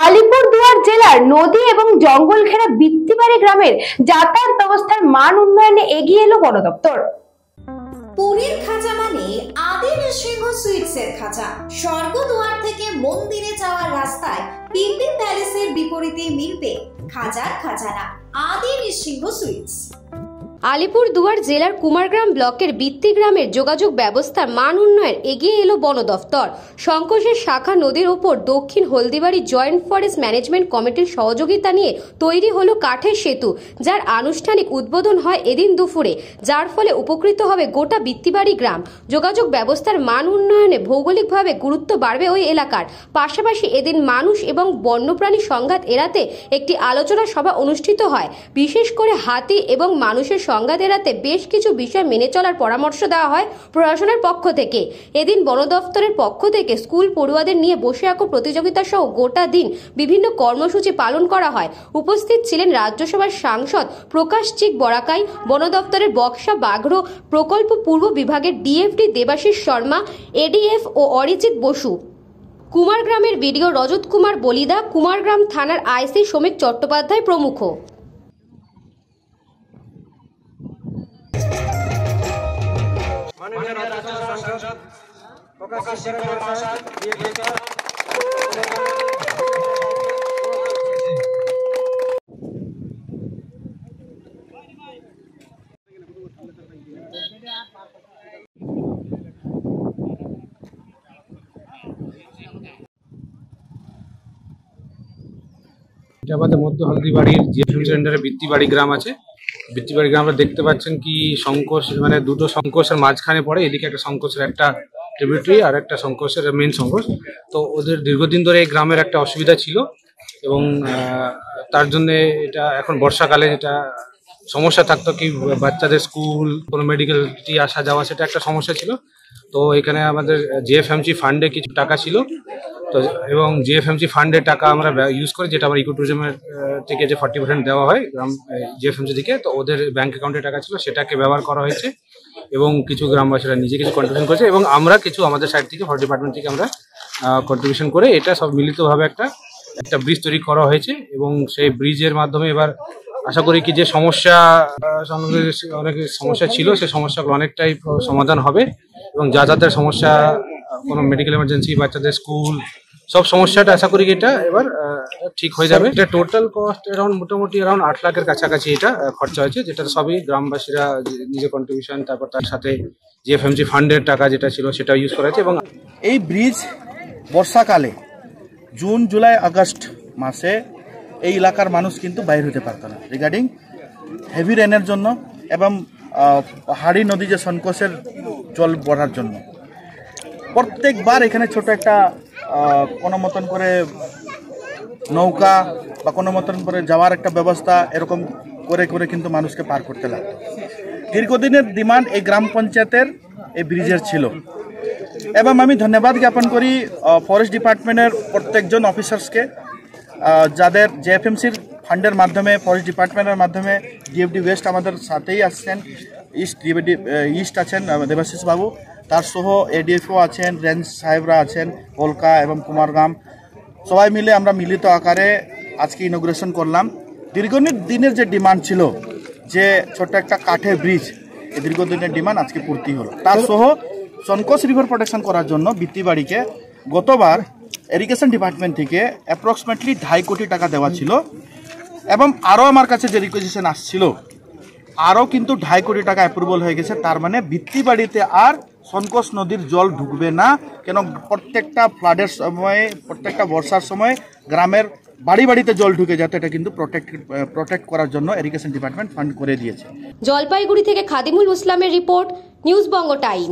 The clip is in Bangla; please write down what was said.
আলিপুরদুয়ার জেলার নদী এবং জঙ্গল ঘেরা বৃত্তিবাড়ি গ্রামের যাতায়াত ব্যবস্থার মান উন্নয়নে এগিয়ে এলো বন দপ্তর। পুরীর খাঁচা মানে আদি নৃসিংহ সুইটসের খাঁচা। স্বর্গদুয়ার থেকে মন্দিরে যাওয়ার রাস্তায় পিপি প্যালেসের বিপরীতে মিলবে খাঁচার খাজানা আদি নৃসিংহ সুইটস। আলিপুরদুয়ার জেলার কুমারগ্রাম ব্লকের বৃত্তি গ্রামের যোগাযোগ ব্যবস্থার মান উন্নয়ন এগিয়ে এলো বন দফতর। সংকোষের শাখা নদীর ওপর দক্ষিণ হলদিবাড়ি জয়েন্ট ফরেস্ট ম্যানেজমেন্ট কমিটির সহযোগিতা নিয়ে তৈরি হলো কাঠের সেতু, যার আনুষ্ঠানিক উদ্বোধন হয় এদিন দুপুরে, যার ফলে উপকৃত হবে গোটা বৃত্তিবাড়ি গ্রাম। যোগাযোগ ব্যবস্থার মান উন্নয়নে ভৌগোলিকভাবে গুরুত্ব বাড়বে ওই এলাকার। পাশাপাশি এদিন মানুষ এবং বন্যপ্রাণী সংঘাত এড়াতে একটি আলোচনা সভা অনুষ্ঠিত হয়। বিশেষ করে হাতি এবং মানুষের সংঘাত এড়াতে বেশ কিছু বিষয় মেনে চলার পরামর্শ দেওয়া হয় প্রশাসনের পক্ষ থেকে। এদিন বন দফতরের পক্ষ থেকে স্কুল পড়ুয়াদের নিয়ে বসে আঁকো প্রতিযোগিতা সহ গোটা দিন বিভিন্ন কর্মসূচি পালন করা হয়। উপস্থিত ছিলেন রাজ্যসভার সাংসদ প্রকাশ চিক বরাকাই, বন দফতরের বক্সা বাঘ্র প্রকল্প পূর্ব বিভাগের ডিএফডি দেবাশিস শর্মা, এডিএফ ও অরিজিৎ বসু, কুমারগ্রামের বিডিও রজত কুমার বলিদা, কুমারগ্রাম থানার আইসি শ্রমিক চট্টোপাধ্যায় প্রমুখ। এটা আমাদের মধ্য হলদিবাড়ির জিএফএমসি সেন্টারে বৃত্তিবাড়ি গ্রাম আছে। বৃত্তিবাড়ি গ্রাম আমরা দেখতে পাচ্ছেন কি সংকোষ, মানে দুটো সংকোষের মাঝখানে পড়ে। এদিকে একটা সংকোষের একটা ট্রিবিউটারি আর একটা সংকোষের মেন সংকোষ। তো ওদের দীর্ঘদিন ধরে এই গ্রামের একটা অসুবিধা ছিল এবং তার জন্যে এটা এখন বর্ষাকালে যেটা সমস্যা থাকতো কি বাচ্চাদের স্কুল কোনো মেডিকেলটি আসা যাওয়া, সেটা একটা সমস্যা ছিল। তো এখানে আমাদের জিএফএমসি ফান্ডে কিছু টাকা ছিল, তো এবং জিএফএমসি ফান্ডের টাকা আমরা ইউজ করি, যেটা আমার ইকো ট্যুরিজমের থেকে যে 40% দেওয়া হয় গ্রাম জিএফএমসি থেকে, তো ওদের ব্যাংক অ্যাকাউন্টে টাকা ছিল, সেটাকে ব্যবহার করা হয়েছে এবং কিছু গ্রামবাসীরা নিজে কিছু কন্ট্রিবিউশন করেছে এবং আমরা কিছু আমাদের সাইড থেকে ফরেস্ট ডিপার্টমেন্ট থেকে আমরা কন্ট্রিবিউশন করে এটা সব মিলিতভাবে একটা ব্রিজ তৈরি করা হয়েছে এবং সেই ব্রিজের মাধ্যমে এবার আশা করি কি যে সমস্যা অনেক সমস্যা ছিল, সেই সমস্যাগুলো অনেকটাই সমাধান হবে এবং যাদের সমস্যা কোনো মেডিকেল এমার্জেন্সি, বাচ্চাদের স্কুল, সব সমস্যাটা আশা করি এটা এবার ঠিক হয়ে যাবে। এটা টোটাল কস্ট মোটামুটি অ্যারাউন্ড 8 লাখের কাছাকাছি এটা খরচা হয়েছে, যেটা সবই গ্রামবাসীরা নিজে কন্ট্রিবিউশন, তারপর তার সাথে জিএফএমসি ফান্ডের টাকা যেটা ছিল সেটা ইউজ করা হয়েছে। এবং এই ব্রিজ বর্ষাকালে জুন, জুলাই, আগস্ট মাসে এই এলাকার মানুষ কিন্তু বাইরে হতে পারত না রিগার্ডিং হেভি রেনের জন্য এবং পাহাড়ি নদী যে সংকোষের জল বড়ার জন্য। প্রত্যেকবার এখানে ছোট একটা কোনো মতন করে নৌকা বা কোনো মতন করে যাওয়ার একটা ব্যবস্থা এরকম করে করে কিন্তু মানুষকে পার করতে লাগতো। দীর্ঘদিনের ডিমান্ড এই গ্রাম পঞ্চায়েতের এই ব্রিজের ছিল এবং আমি ধন্যবাদ জ্ঞাপন করি ফরেস্ট ডিপার্টমেন্টের প্রত্যেকজন অফিসার্সকে, যাদের জেএফএমসির ফান্ডের মাধ্যমে, ফরেস্ট ডিপার্টমেন্টের মাধ্যমে ডিএফডি ওয়েস্ট আমাদের সাথেই আসছেন, ইস্ট আছেন দেবাশিস বাবু, তার সহ এডিএফও আছেন, রেঞ্জ সাহেবরা আছেন, কলকা এবং কুমারগ্রাম, সবাই মিলে আমরা মিলিত আকারে আজকে ইনোগ্রেশন করলাম। দীর্ঘদিনের যে ডিমান্ড ছিল যে ছোট্ট একটা কাঠের ব্রিজ, এই দীর্ঘদিনের ডিমান্ড আজকে পূর্তি হলো। তার সহ সংকোষ রিভার প্রোটেকশন করার জন্য বৃত্তিবাড়িকে গতবার ইরিগেশন ডিপার্টমেন্ট থেকে অ্যাপ্রক্সিমেটলি 2.5 কোটি টাকা দেওয়া ছিল এবং আরও আমার কাছে যে রিকোয়েস্টেশন আসছিল আরও কিন্তু 2.5 কোটি টাকা অ্যাপ্রুভাল হয়ে গেছে। তার মানে বৃত্তিবাড়িতে আর সংকোষ নদীর জল ঢুকবে না, কেন প্রত্যেকটা ফ্লাডের সময়, প্রত্যেকটা বর্ষার সময় গ্রামের বাড়ি বাড়িতে জল ঢুকে যেত, এটা কিন্তু প্রোটেক্ট করার জন্য ইরিগেশন ডিপার্টমেন্ট ফান্ড করে দিয়েছে। জলপাইগুড়ি থেকে খাদিমুল ইসলামের রিপোর্ট, নিউজ বঙ্গ টাইম।